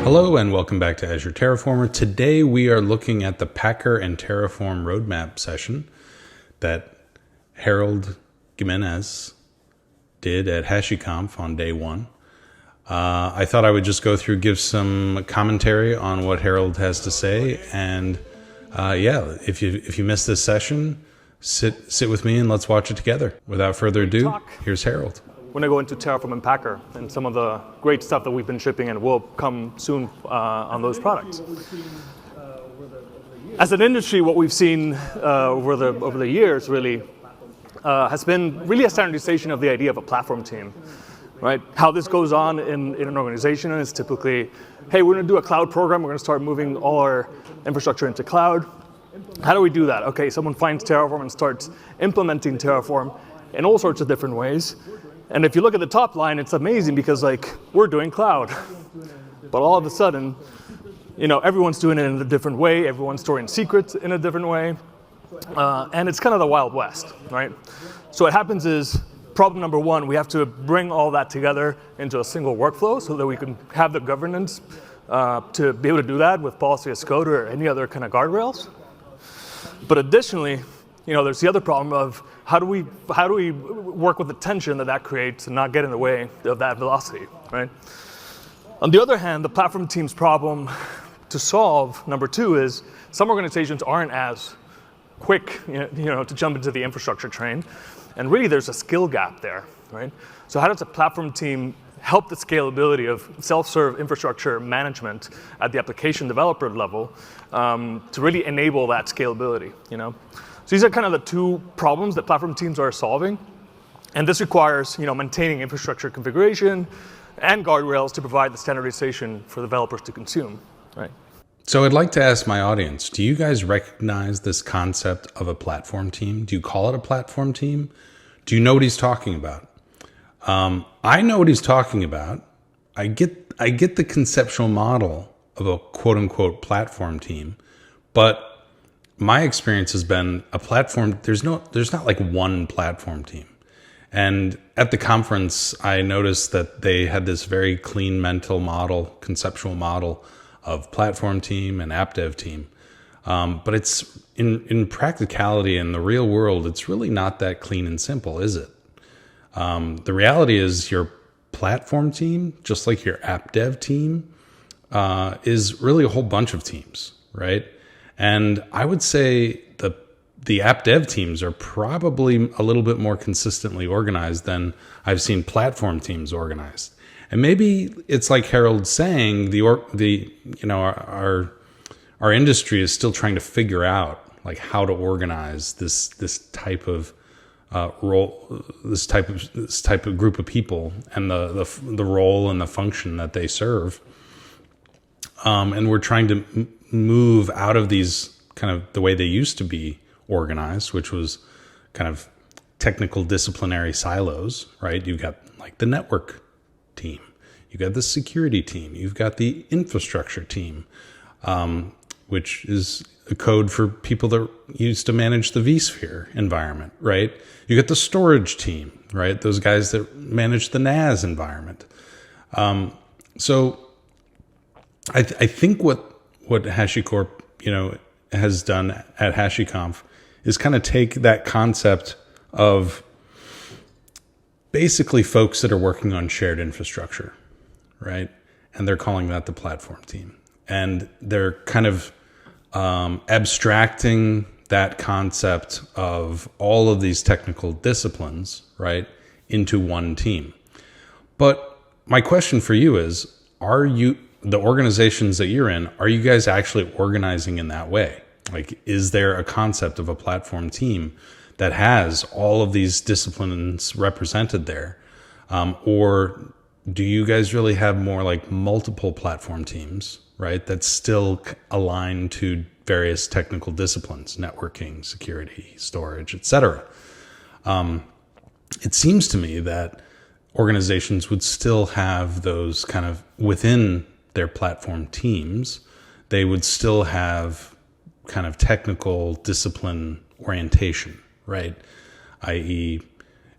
Hello and welcome back to Azure Terraformer. Today we are looking at the Packer and Terraform roadmap session that Harold Gimenez did at HashiConf on day one. I thought I would just go through, give some commentary on what Harold has to say, and if you missed this session, sit with me and let's watch it together. Without further ado, here's Harold. We're going to go into Terraform and Packer and some of the great stuff that we've been shipping and will come soon on those products. As an industry, what we've seen over the years really has been really a standardization of the idea of a platform team, right? How this goes on in an organization is typically, hey, we're going to do a cloud program. We're going to start moving all our infrastructure into cloud. How do we do that? Okay, someone finds Terraform and starts implementing Terraform in all sorts of different ways. And if you look at the top line, it's amazing because we're doing cloud. But all of a sudden, everyone's doing it in a different way. Everyone's storing secrets in a different way. And it's kind of the Wild West, right? So what happens is, problem number one, we have to bring all that together into a single workflow so that we can have the governance to be able to do that with policy as code or any other kind of guardrails. But additionally, there's the other problem of how do we work with the tension that creates and not get in the way of that velocity, right? On the other hand, the platform team's problem to solve, number two, is some organizations aren't as quick, to jump into the infrastructure train, and really there's a skill gap there, right? So how does a platform team help the scalability of self-serve infrastructure management at the application developer level to really enable that scalability, So these are kind of the two problems that platform teams are solving. And this requires, maintaining infrastructure configuration and guardrails to provide the standardization for developers to consume, right? So I'd like to ask my audience, do you guys recognize this concept of a platform team? Do you call it a platform team? Do you know what he's talking about? I know what he's talking about. I get the conceptual model of a quote unquote platform team, but my experience has been a platform. There's not like one platform team. And at the conference, I noticed that they had this very clean mental model, conceptual model of platform team and app dev team. But it's in practicality in the real world, it's really not that clean and simple, is it? The reality is your platform team, just like your app dev team, is really a whole bunch of teams, right? And I would say the app dev teams are probably a little bit more consistently organized than I've seen platform teams organized. And maybe it's like Harold's saying, our industry is still trying to figure out how to organize this type of role, this type of group of people, and the role and the function that they serve. And we're trying to move out of these kind of the way they used to be organized, which was kind of technical disciplinary silos, right? You've got the network team, you've got the security team, you've got the infrastructure team, which is a code for people that used to manage the vSphere environment, right? You got the storage team, right? Those guys that manage the NAS environment. So I think what HashiCorp, has done at HashiConf is kind of take that concept of basically folks that are working on shared infrastructure, right? And they're calling that the platform team. And they're kind of abstracting that concept of all of these technical disciplines, right, into one team. But my question for you is, the organizations that you're in, are you guys actually organizing in that way? Is there a concept of a platform team that has all of these disciplines represented there? Or do you guys really have more multiple platform teams, right, that's still aligned to various technical disciplines, networking, security, storage, etc.? It seems to me that organizations would still have those kind of within their platform teams. They would still have kind of technical discipline orientation, right? i.e.,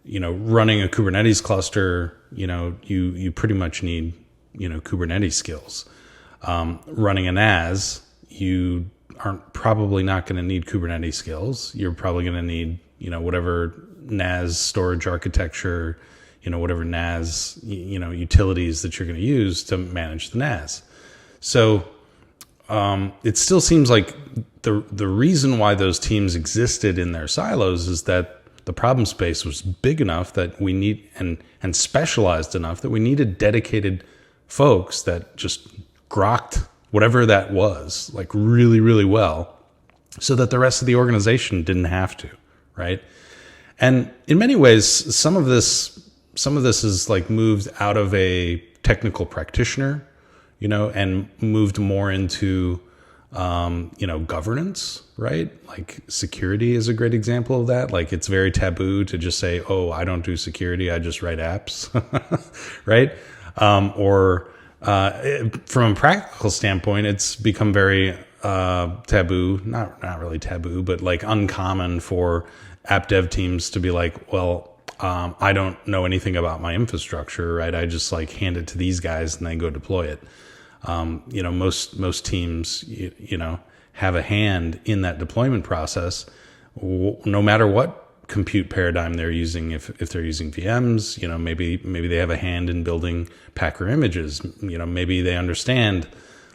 running a Kubernetes cluster, you pretty much need, Kubernetes skills. running a NAS, you aren't probably not going to need Kubernetes skills. You're probably going to need, whatever NAS storage architecture, whatever NAS, utilities that you're going to use to manage the NAS. So it still seems like the reason why those teams existed in their silos is that the problem space was big enough that we need and specialized enough that we needed dedicated folks that just grokked whatever that was like really, really well, so that the rest of the organization didn't have to, right? And in many ways, some of this is like moved out of a technical practitioner, and moved more into, governance, right? Like security is a great example of that. Like it's very taboo to just say, oh, I don't do security, I just write apps, right? From a practical standpoint, it's become very taboo, not really taboo, but like uncommon for app dev teams to be like, well, I don't know anything about my infrastructure, right? I just like hand it to these guys and they go deploy it. Most teams, have a hand in that deployment process, no matter what compute paradigm they're using. If they're using VMs, maybe they have a hand in building Packer images. Maybe they understand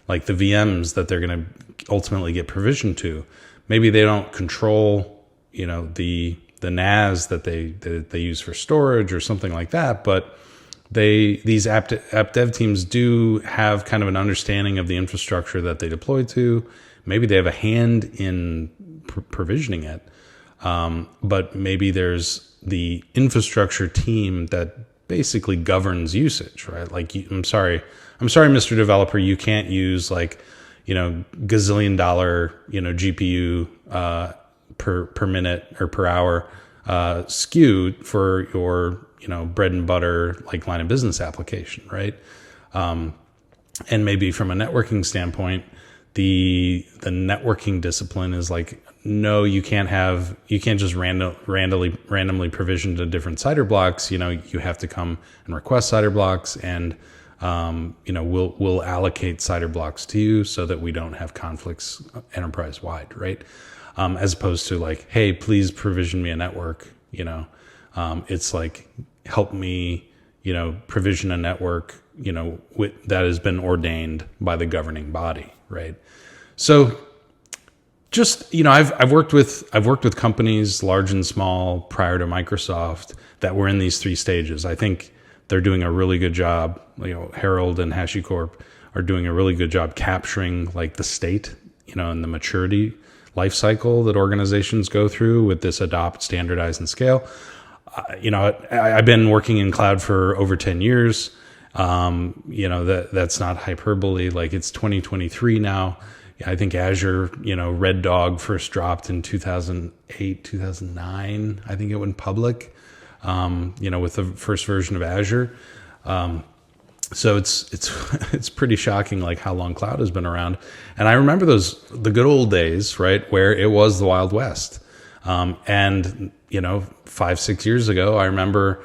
like the VMs that they're going to ultimately get provisioned to. Maybe they don't control, the NAS that they use for storage or something like that, but these app dev teams do have kind of an understanding of the infrastructure that they deploy to. Maybe they have a hand in provisioning it. But maybe there's the infrastructure team that basically governs usage, right? Like, I'm sorry, Mr. Developer, you can't use like, gazillion dollar, GPU, per minute or per hour, SKU for your, bread and butter, like line of business application, right? And maybe from a networking standpoint, the networking discipline is like, no, you can't just randomly provision to different CIDR blocks. You have to come and request CIDR blocks, and we'll allocate CIDR blocks to you so that we don't have conflicts enterprise wide, right? As opposed to like, hey, please provision me a network. It's like, help me, provision a network, that has been ordained by the governing body, right? So just, I've worked with companies large and small prior to Microsoft that were in these three stages. I think they're doing a really good job. Harold and HashiCorp are doing a really good job capturing like the state, and the maturity life cycle that organizations go through with this adopt, standardize, and scale. I've been working in cloud for over 10 years. That's not hyperbole. Like it's 2023 now. I think Azure, Red Dog first dropped in 2008, 2009. I think it went public, with the first version of Azure. So it's pretty shocking, like how long cloud has been around. And I remember the good old days, right, where it was the Wild West. And 5-6 years ago, I remember,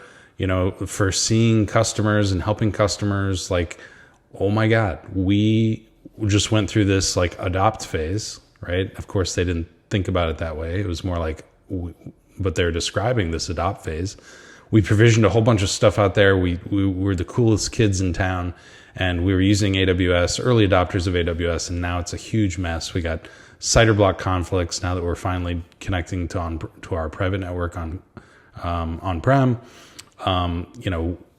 first seeing customers and helping customers like, oh my God, we just went through this like adopt phase, right? Of course, they didn't think about it that way. It was more like, but they're describing this adopt phase. We provisioned a whole bunch of stuff out there. We were the coolest kids in town, and we were using AWS, early adopters of AWS, and now it's a huge mess. We got CIDR block conflicts now that we're finally connecting to our private network on-prem.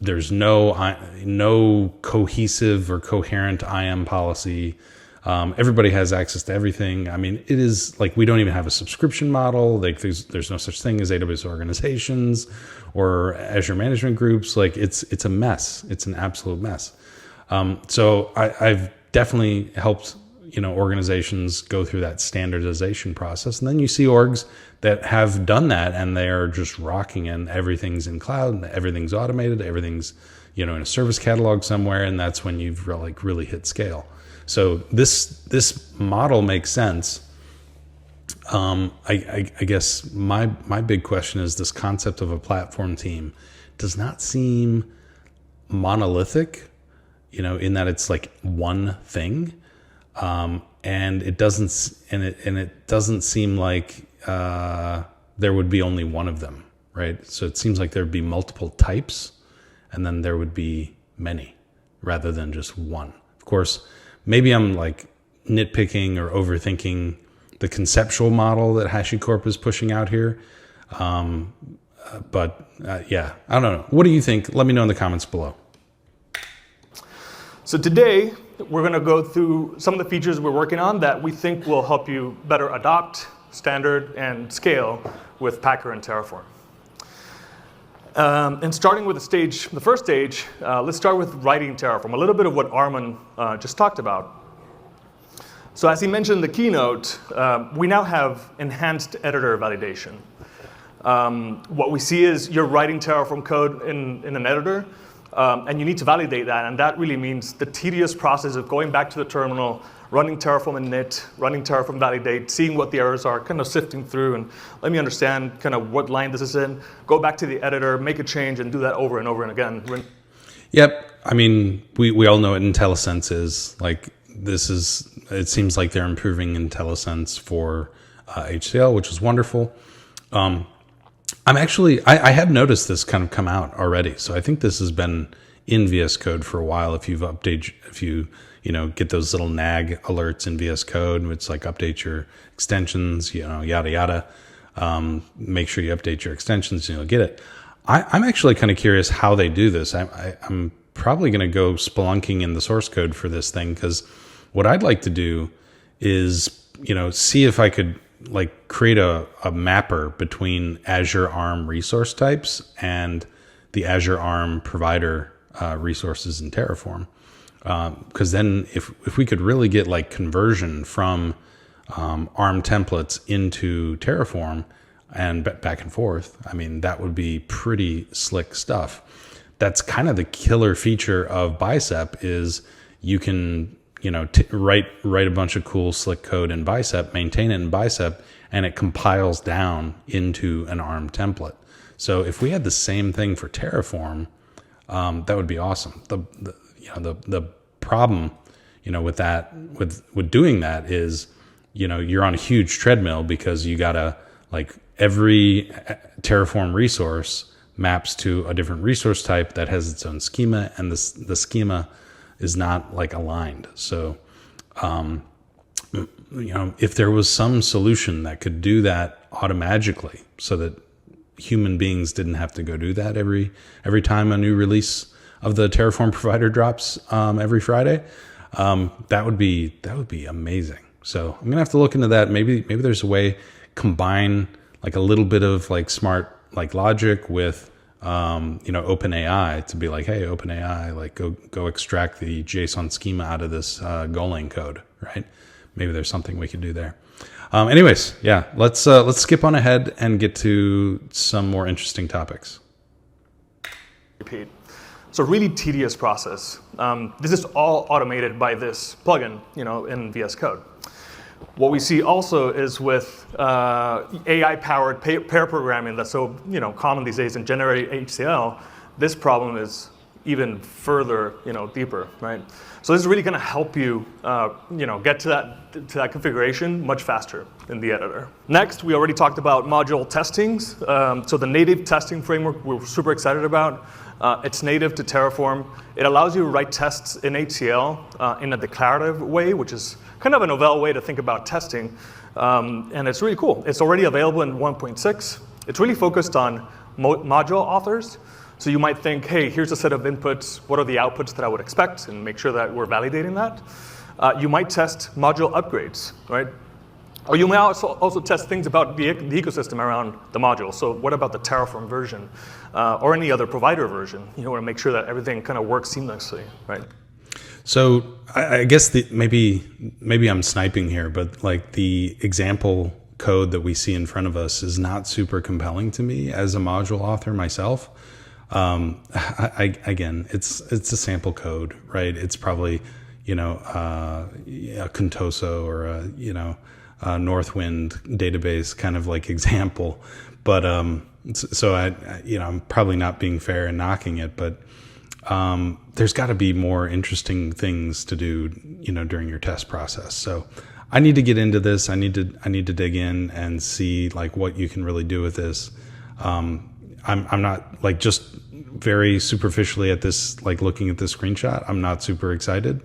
There's no cohesive or coherent IAM policy. Everybody has access to everything. I mean, it is like we don't even have a subscription model. Like there's no such thing as AWS organizations or Azure management groups. Like it's a mess. It's an absolute mess. So I've definitely helped organizations go through that standardization process, and then you see orgs that have done that and they are just rocking, and everything's in cloud, everything's automated, everything's in a service catalog somewhere, and that's when you've really hit scale. So this model makes sense. I guess my big question is this concept of a platform team does not seem monolithic, in that it's like one thing. and it doesn't seem like there would be only one of them, right? So it seems like there'd be multiple types, and then there would be many rather than just one. Of course, maybe I'm like nitpicking or overthinking the conceptual model that HashiCorp is pushing out here. But yeah, I don't know. What do you think? Let me know in the comments below. So today, we're going to go through some of the features we're working on that we think will help you better adopt, standard, and scale with Packer and Terraform. And starting with the first stage, let's start with writing Terraform, a little bit of what Armin just talked about. So as he mentioned in the keynote, we now have enhanced editor validation. What we see is you're writing Terraform code in an editor, and you need to validate that. And that really means the tedious process of going back to the terminal, running Terraform init, running Terraform validate, seeing what the errors are, kind of sifting through, and let me understand kind of what line this is in, go back to the editor, make a change, and do that over and over and again. Yep. I mean, we all know what IntelliSense is. Like, it seems like they're improving IntelliSense for HCL, which is wonderful. I have noticed this kind of come out already. So I think this has been in VS Code for a while. If you get those little nag alerts in VS Code, it's like update your extensions, yada, yada. Make sure you update your extensions and you'll get it. I'm actually kind of curious how they do this. I'm probably going to go spelunking in the source code for this thing, because what I'd like to do is, see if I could like create a mapper between Azure ARM resource types and the Azure ARM provider resources in Terraform. Because then if we could really get like conversion from ARM templates into Terraform and back and forth, I mean, that would be pretty slick stuff. That's kind of the killer feature of Bicep is you can, write a bunch of cool slick code in Bicep, maintain it in Bicep, and it compiles down into an ARM template. So if we had the same thing for Terraform, that would be awesome. The problem, with doing that is, you're on a huge treadmill, because you gotta, like, every Terraform resource maps to a different resource type that has its own schema, and the schema is not like aligned. So, if there was some solution that could do that automagically, so that human beings didn't have to go do that every time a new release of the Terraform provider drops every Friday, that would be amazing. So I'm gonna have to look into that. Maybe there's a way combine like a little bit of like smart like logic with OpenAI to be like, hey, OpenAI, like go extract the JSON schema out of this Golang code, right? Maybe there's something we could do there. Anyways, yeah, let's skip on ahead and get to some more interesting topics. Repeat. So really tedious process. This is all automated by this plugin, in VS Code. What we see also is with AI-powered pair programming that's so common these days in generative HCL, this problem is even further deeper, right? So this is really going to help you get to that configuration much faster in the editor. Next, we already talked about module testings. So the native testing framework we're super excited about. It's native to Terraform. It allows you to write tests in HCL in a declarative way, which is kind of a novel way to think about testing. And it's really cool. It's already available in 1.6. It's really focused on module authors. So you might think, hey, here's a set of inputs. What are the outputs that I would expect? And make sure that we're validating that. You might test module upgrades, right? Or you may also test things about the ecosystem around the module. So what about the Terraform version or any other provider version? You want to make sure that everything kind of works seamlessly, right? So I guess maybe I'm sniping here, but like the example code that we see in front of us is not super compelling to me as a module author myself. Again, it's a sample code, right? It's probably a Contoso or a Northwind database kind of like example, but so I'm probably not being fair and knocking it, but there's got to be more interesting things to do, during your test process. So I need to get into this. I need to dig in and see like what you can really do with this. I'm not like just very superficially at this, like looking at this screenshot. I'm not super excited,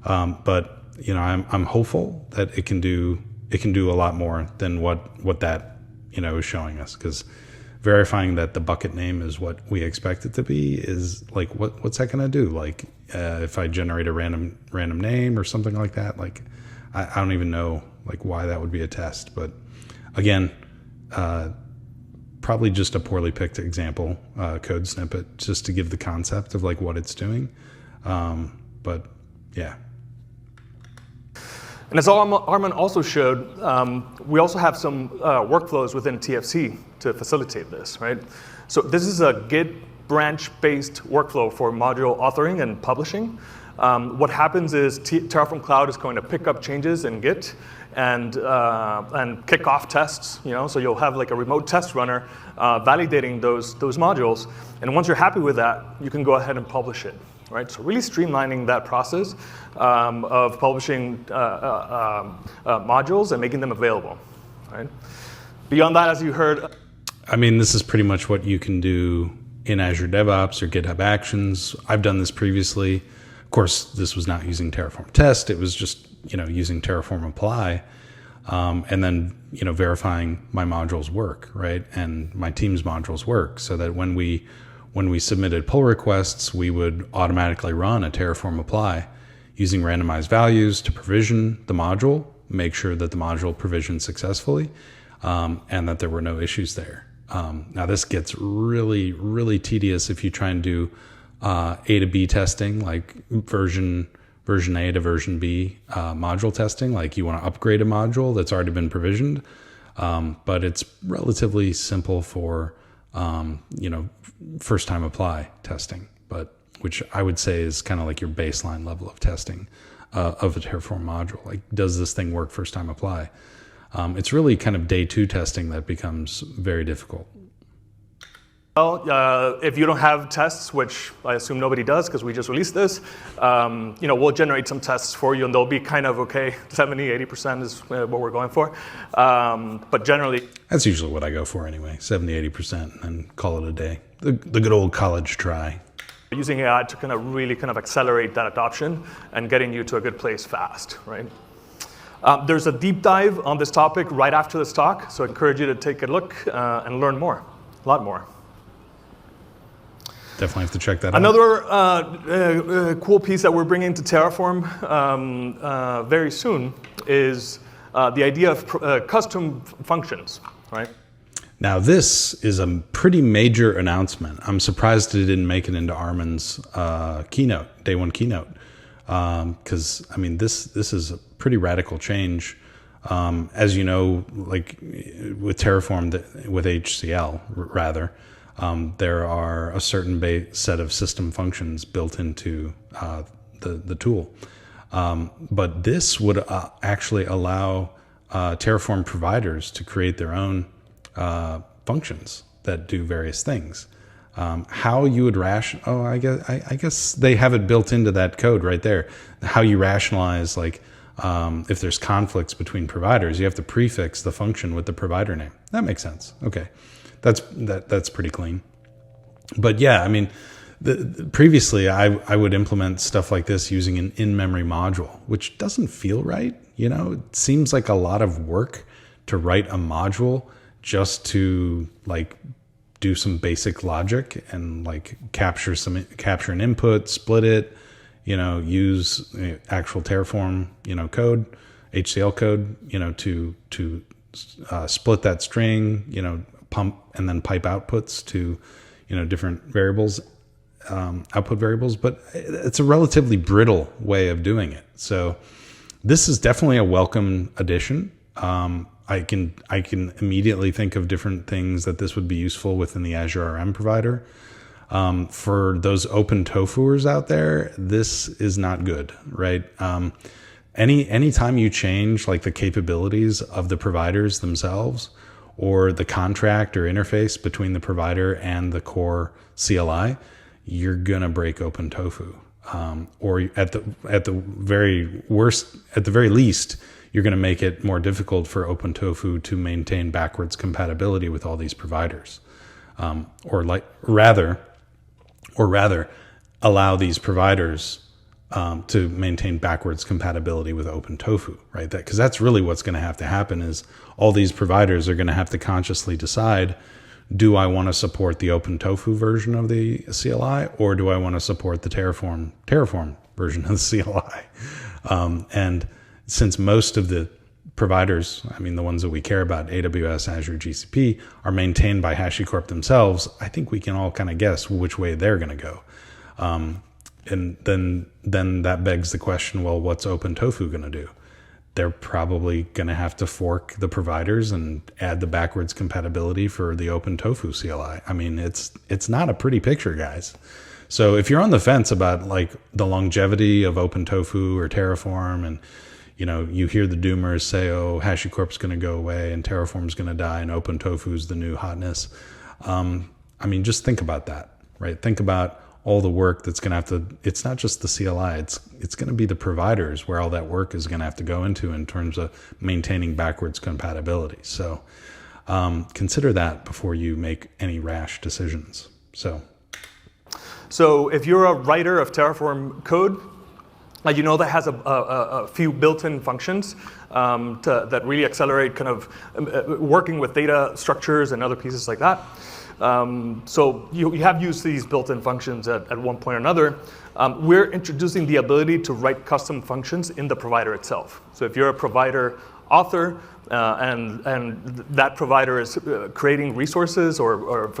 but I'm hopeful that it can do a lot more than what that is showing us, because verifying that the bucket name is what we expect it to be is like what's that going to do? Like if I generate a random name or something like that, like I don't even know like why that would be a test. But again, probably just a poorly picked example code snippet just to give the concept of like what it's doing. But yeah. And as Armin also showed, we also have some workflows within TFC to facilitate this, right? So this is a Git branch-based workflow for module authoring and publishing. What happens is Terraform Cloud is going to pick up changes in Git and kick off tests. So you'll have like a remote test runner validating those modules. And once you're happy with that, you can go ahead and publish it. Right, so really streamlining that process of publishing modules and making them available. Right. Beyond that, as you heard, I mean, this is pretty much what you can do in Azure DevOps or GitHub Actions. I've done this previously. Of course, this was not using Terraform Test. It was just using Terraform Apply, and then verifying my modules work, right, and my team's modules work, so that when we submitted pull requests, we would automatically run a Terraform apply using randomized values to provision the module, make sure that the module provisioned successfully, and that there were no issues there. Now this gets really, really tedious if you try and do A to B testing, like version A to version B module testing, like you want to upgrade a module that's already been provisioned. But it's relatively simple for first time apply testing, but which I would say is kind of like your baseline level of testing of a Terraform module. Like, does this thing work first time apply? It's really kind of day two testing that becomes very difficult. Well, if you don't have tests, which I assume nobody does because we just released this, we'll generate some tests for you, and they'll be kind of okay. 70, 80% is what we're going for. But generally, that's usually what I go for anyway, 70, 80%, and call it a day. The good old college try. Using AI to kind of really accelerate that adoption and getting you to a good place fast, right? There's a deep dive on this topic right after this talk, so I encourage you to take a look and learn more, a lot more. Definitely have to check that out. Another cool piece that we're bringing to Terraform very soon is the idea of custom functions, right? Now, this is a pretty major announcement. I'm surprised it didn't make it into Armin's keynote, day one keynote, because I mean, this is a pretty radical change. As you know, like with Terraform, with HCL rather. There are a certain set of system functions built into the tool. But this would actually allow Terraform providers to create their own functions that do various things. How you would I guess they have it built into that code right there. How you rationalize, like, if there's conflicts between providers, you have to prefix the function with the provider name. That makes sense. Okay. That's pretty clean. But yeah, I mean, previously I would implement stuff like this using an in-memory module, which doesn't feel right. It seems like a lot of work to write a module just to like do some basic logic and like capture an input, split it, use actual Terraform, code, HCL code, to split that string, pump and then pipe outputs to, different variables, output variables, but it's a relatively brittle way of doing it. So this is definitely a welcome addition. I can immediately think of different things that this would be useful within the Azure RM provider. For those open tofuers out there, this is not good, right? Anytime you change like the capabilities of the providers themselves, or the contract or interface between the provider and the core CLI, you're gonna break OpenTofu, or at the very worst, at the very least, you're going to make it more difficult for OpenTofu to maintain backwards compatibility with all these providers, or rather allow these providers to maintain backwards compatibility with OpenTofu, right? Because that's really what's going to have to happen is all these providers are going to have to consciously decide, do I want to support the OpenTofu version of the CLI, or do I want to support the Terraform version of the CLI? And since most of the providers, I mean, the ones that we care about, AWS, Azure, GCP, are maintained by HashiCorp themselves, I think we can all kind of guess which way they're going to go. And then that begs the question, well, what's OpenTofu going to do? They're probably going to have to fork the providers and add the backwards compatibility for the OpenTofu CLI. I mean, it's not a pretty picture, guys. So if you're on the fence about like the longevity of OpenTofu or Terraform, and you hear the doomers say, oh, HashiCorp's going to go away and Terraform's going to die and OpenTofu's the new hotness. I mean, just think about that, right? Think about all the work that's going to have to, it's not just the CLI, it's going to be the providers where all that work is going to have to go into in terms of maintaining backwards compatibility. So consider that before you make any rash decisions. So if you're a writer of Terraform code, that has a few built-in functions that really accelerate kind of working with data structures and other pieces like that. So you have used these built-in functions at one point or another. We're introducing the ability to write custom functions in the provider itself. So if you're a provider author and that provider is creating resources or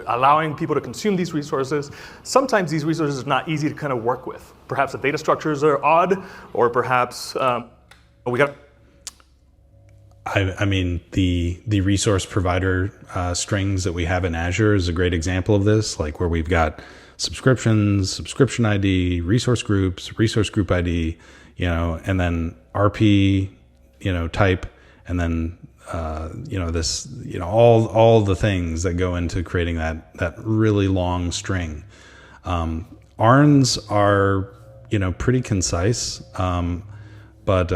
allowing people to consume these resources, sometimes these resources are not easy to kind of work with. Perhaps the data structures are odd, or perhaps I mean, the resource provider strings that we have in Azure is a great example of this, like where we've got subscriptions, subscription ID, resource group ID, and then RP, type, and then, this, all the things that go into creating that really long string. ARNs are, pretty concise, but,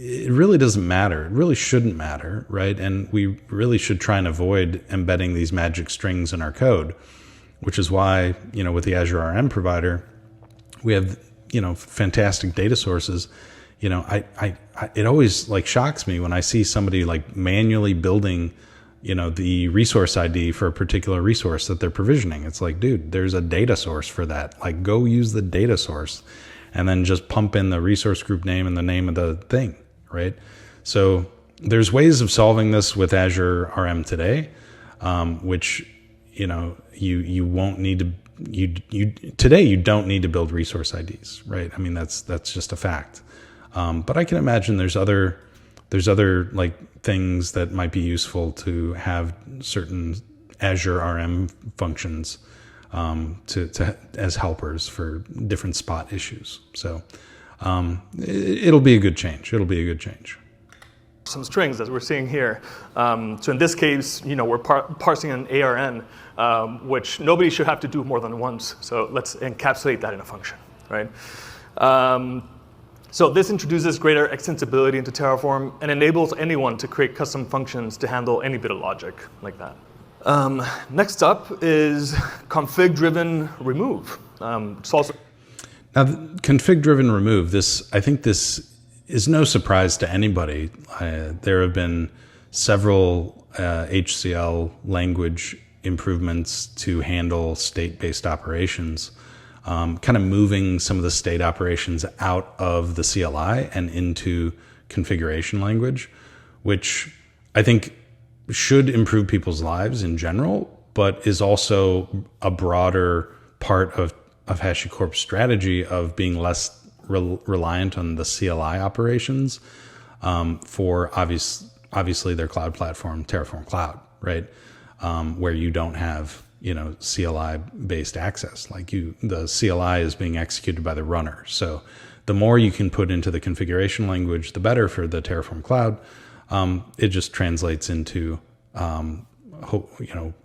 it really doesn't matter. It really shouldn't matter, right? And we really should try and avoid embedding these magic strings in our code, which is why, with the Azure RM provider, we have, fantastic data sources. It always shocks me when I see somebody manually building, the resource ID for a particular resource that they're provisioning. It's like, dude, there's a data source for that. Go use the data source and then just pump in the resource group name and the name of the thing. Right. So there's ways of solving this with Azure RM today, which, you won't need to, today you don't need to build resource IDs, right? I mean, that's just a fact. But I can imagine there's other things that might be useful to have certain Azure RM functions, as helpers for different spot issues. So, it'll be a good change. Some strings as we're seeing here. So in this case, we're parsing an ARN, which nobody should have to do more than once. So let's encapsulate that in a function, right? So this introduces greater extensibility into Terraform and enables anyone to create custom functions to handle any bit of logic like that. Next up is config-driven remove. It's also Now, config-driven remove, I think this is no surprise to anybody. There have been several HCL language improvements to handle state-based operations, kind of moving some of the state operations out of the CLI and into configuration language, which I think should improve people's lives in general, but is also a broader part of HashiCorp's strategy of being less reliant on the CLI operations for obviously their cloud platform, Terraform Cloud, right? Where you don't have CLI-based access. The CLI is being executed by the runner. So the more you can put into the configuration language, the better for the Terraform Cloud. It just translates into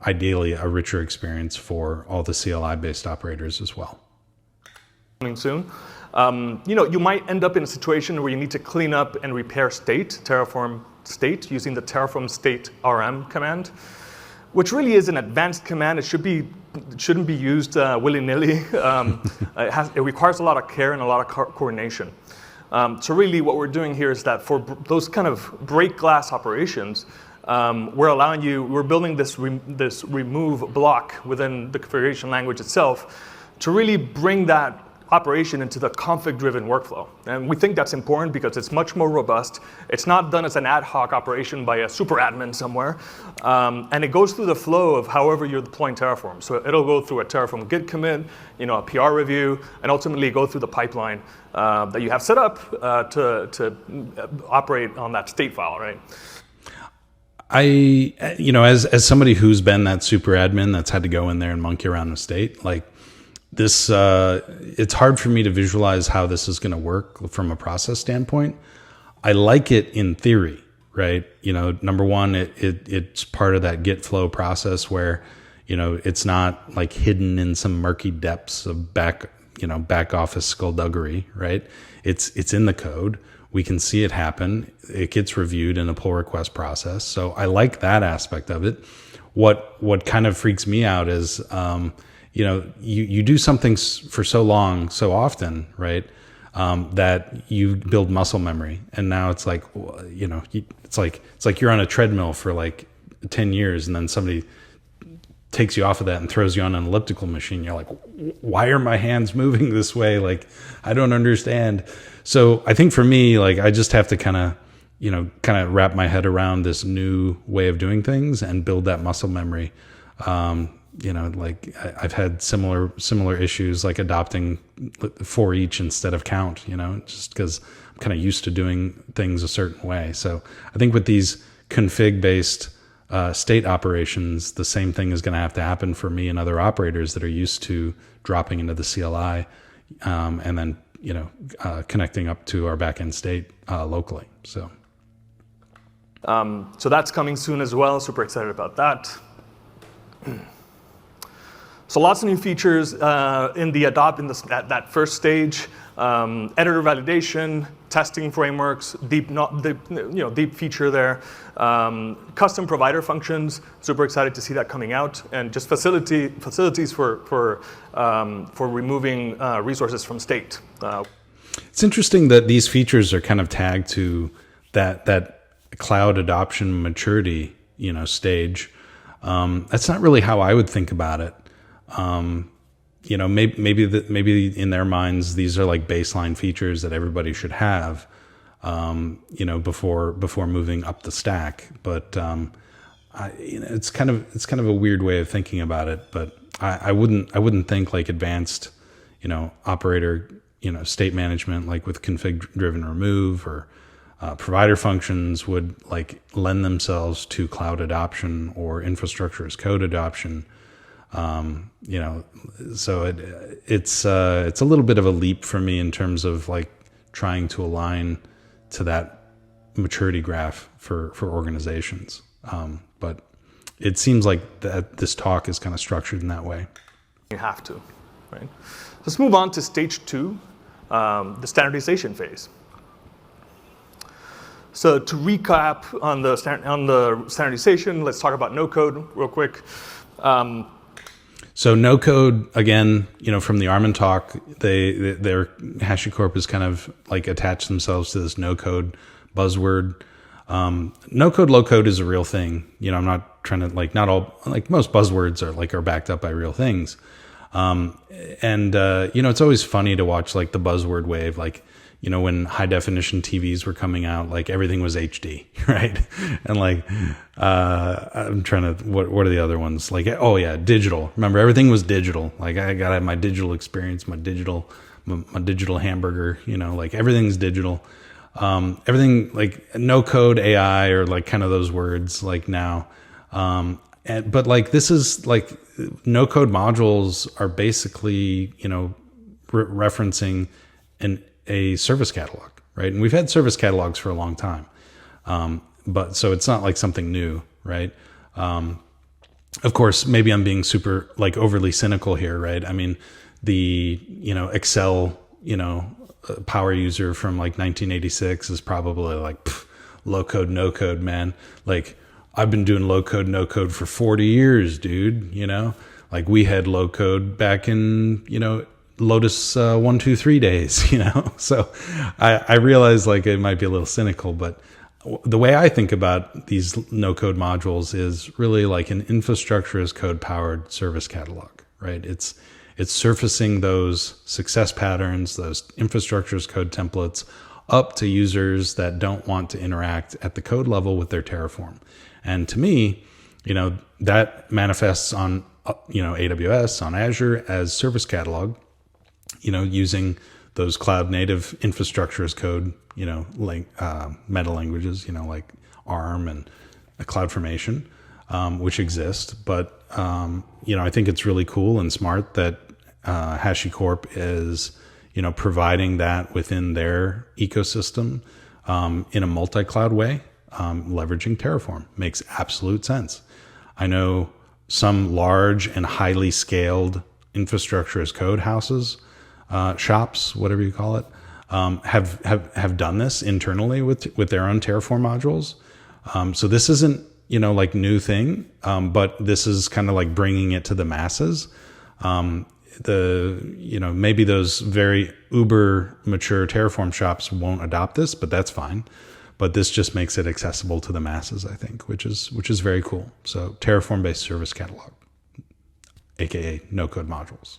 ideally a richer experience for all the CLI-based operators as well. Coming soon. You might end up in a situation where you need to clean up and repair state, Terraform state, using the Terraform state RM command, which really is an advanced command. It shouldn't be used willy-nilly. It requires a lot of care and a lot of coordination. So really what we're doing here is that for those kind of break glass operations, we're building this remove block within the configuration language itself to really bring that operation into the config-driven workflow. And we think that's important because it's much more robust. It's not done as an ad hoc operation by a super admin somewhere. And it goes through the flow of however you're deploying Terraform. So it'll go through a Terraform Git commit, a PR review, and ultimately go through the pipeline that you have set up to operate on that state file, right? As somebody who's been that super admin that's had to go in there and monkey around with state, like this, it's hard for me to visualize how this is going to work from a process standpoint. I like it in theory, right? Number one, it's part of that Git flow process where, it's not like hidden in some murky depths of back office skullduggery, right? It's in the code. We can see it happen. It gets reviewed in a pull request process. So I like that aspect of it. What kind of freaks me out is, you do something for so long, so often, right? That you build muscle memory, and now it's like, it's like you're on a treadmill for like 10 years, and then somebody takes you off of that and throws you on an elliptical machine. You're like, why are my hands moving this way? Like, I don't understand. So I think for me, like, I just have to kind of wrap my head around this new way of doing things and build that muscle memory. Like I've had similar issues, like adopting for each instead of count, just because I'm kind of used to doing things a certain way. So I think with these config-based state operations, the same thing is going to have to happen for me and other operators that are used to dropping into the CLI and then connecting up to our backend state locally. So that's coming soon as well. Super excited about that. So lots of new features in that first stage. Editor validation, testing frameworks, deep feature there. Custom provider functions. Super excited to see that coming out, and just facilities for removing resources from state. It's interesting that these features are kind of tagged to that cloud adoption maturity, stage. That's not really how I would think about it. Maybe in their minds, these are like baseline features that everybody should have, before moving up the stack. But it's kind of a weird way of thinking about it. But I wouldn't think like advanced, operator, state management, like with config-driven remove or provider functions would like lend themselves to cloud adoption or infrastructure as code adoption. So it's a little bit of a leap for me in terms of like trying to align to that maturity graph for organizations. But it seems like that this talk is kind of structured in that way. You have to, right? Let's move on to stage 2, the standardization phase. So to recap on the standardization, let's talk about no code real quick. So no code, again, from the Armin talk, their HashiCorp has kind of like attached themselves to this no code buzzword. No code, low code is a real thing. I'm not trying to not all, like most buzzwords are backed up by real things. It's always funny to watch like the buzzword wave, when high definition TVs were coming out, like everything was HD, right? And I'm trying to, what are the other ones? Like, oh yeah, digital. Remember, everything was digital. Like I gotta have my digital experience, my digital hamburger, everything's digital. Everything like no code AI or like kind of those words like now. But like, this is like no code modules are basically, referencing a service catalog, right? And we've had service catalogs for a long time. But so it's not like something new, right? of course, maybe I'm being super like overly cynical here, right? I mean, the, Excel, power user from like 1986 is probably like low code, no code, man. Like I've been doing low code, no code for 40 years, dude. Like we had low code back in, Lotus 1-2-3 days, So I realize like it might be a little cynical, but the way I think about these no-code modules is really like an infrastructure as code-powered service catalog, right? It's surfacing those success patterns, those infrastructure as code templates up to users that don't want to interact at the code level with their Terraform. And to me, that manifests on, AWS, on Azure as service catalog, using those cloud native infrastructure as code, like meta languages, like ARM and CloudFormation, which exist. But, I think it's really cool and smart that HashiCorp is, providing that within their ecosystem in a multi-cloud way, leveraging Terraform. Makes absolute sense. I know some large and highly scaled infrastructure as code houses, shops, whatever you call it, have done this internally with their own Terraform modules. So this isn't, like new thing, but this is kind of like bringing it to the masses. Maybe those very uber mature Terraform shops won't adopt this, but that's fine. But this just makes it accessible to the masses, I think, which is very cool. So Terraform-based service catalog, aka no-code modules.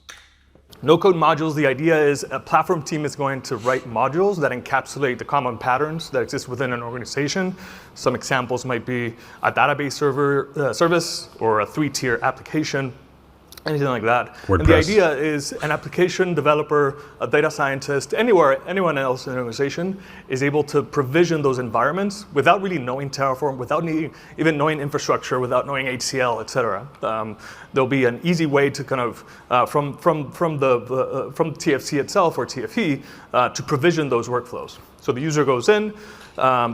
No-code modules, the idea is a platform team is going to write modules that encapsulate the common patterns that exist within an organization. Some examples might be a database service or a 3-tier application, anything like that. WordPress. And the idea is an application developer, a data scientist, anyone else in an organization is able to provision those environments without really knowing Terraform, without even knowing infrastructure, without knowing HCL, et cetera. There'll be an easy way to kind of, from TFC itself or TFE, to provision those workflows. So the user goes in,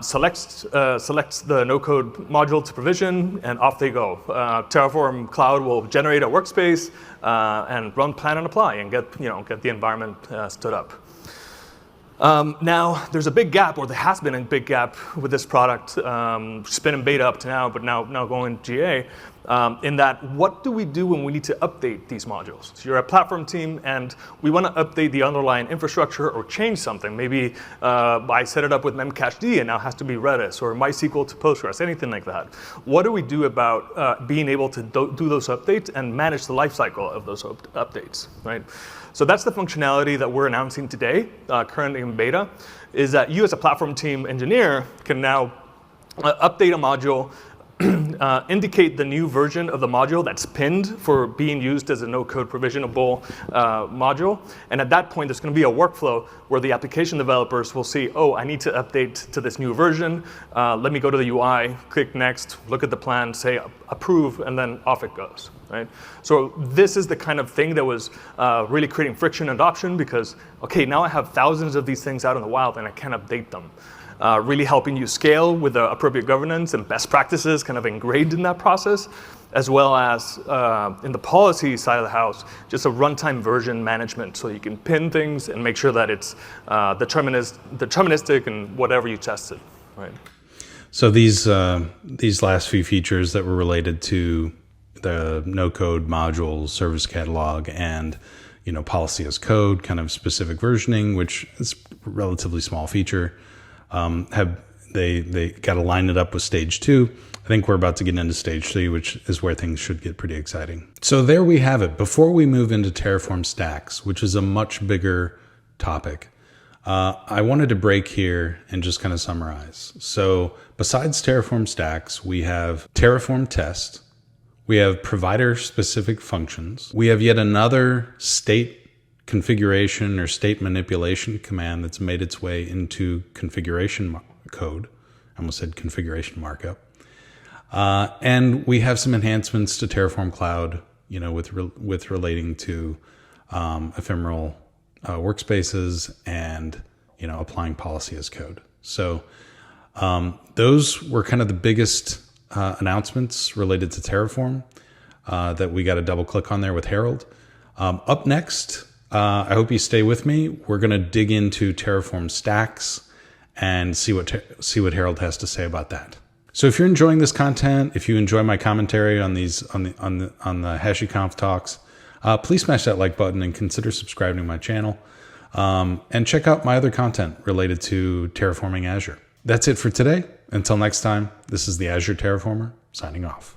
selects the no-code module to provision, and off they go. Terraform Cloud will generate a workspace and run plan and apply and get the environment stood up. Now, there's a big gap, or there has been a big gap with this product. It's been in beta up to now, but now going GA. In that, what do we do when we need to update these modules? So you're a platform team, and we want to update the underlying infrastructure or change something. Maybe I set it up with Memcached, and now it has to be Redis, or MySQL to Postgres, anything like that. What do we do about being able to do those updates and manage the lifecycle of those updates, right? So that's the functionality that we're announcing today, currently in beta, is that you as a platform team engineer can now update a module, indicate the new version of the module that's pinned for being used as a no-code provisionable module. And at that point, there's going to be a workflow where the application developers will see, oh, I need to update to this new version. Let me go to the UI, click next, look at the plan, say approve, and then off it goes. Right? So this is the kind of thing that was really creating friction and adoption because, okay, now I have thousands of these things out in the wild and I can't update them. Really helping you scale with the appropriate governance and best practices kind of ingrained in that process, as well as in the policy side of the house, just a runtime version management so you can pin things and make sure that it's deterministic and whatever you tested. Right? So these last few features that were related to the no-code module, service catalog, and policy as code, kind of specific versioning, which is a relatively small feature. They got to line it up with stage 2. I think we're about to get into stage 3, which is where things should get pretty exciting. So there we have it. Before we move into Terraform Stacks, which is a much bigger topic, I wanted to break here and just kind of summarize. So besides Terraform Stacks, we have Terraform Test. We have provider-specific functions. We have yet another state configuration or state manipulation command that's made its way into configuration code. I almost said configuration markup. And we have some enhancements to Terraform Cloud, with relating to ephemeral workspaces and, applying policy as code. So those were kind of the biggest announcements related to Terraform. that we got to double click on there with Harold. Up next, I hope you stay with me. We're going to dig into Terraform Stacks and see what Harold has to say about that. So if you're enjoying this content, if you enjoy my commentary on the HashiConf talks, please smash that like button and consider subscribing to my channel. And check out my other content related to terraforming Azure. That's it for today. Until next time, this is the Azure Terraformer signing off.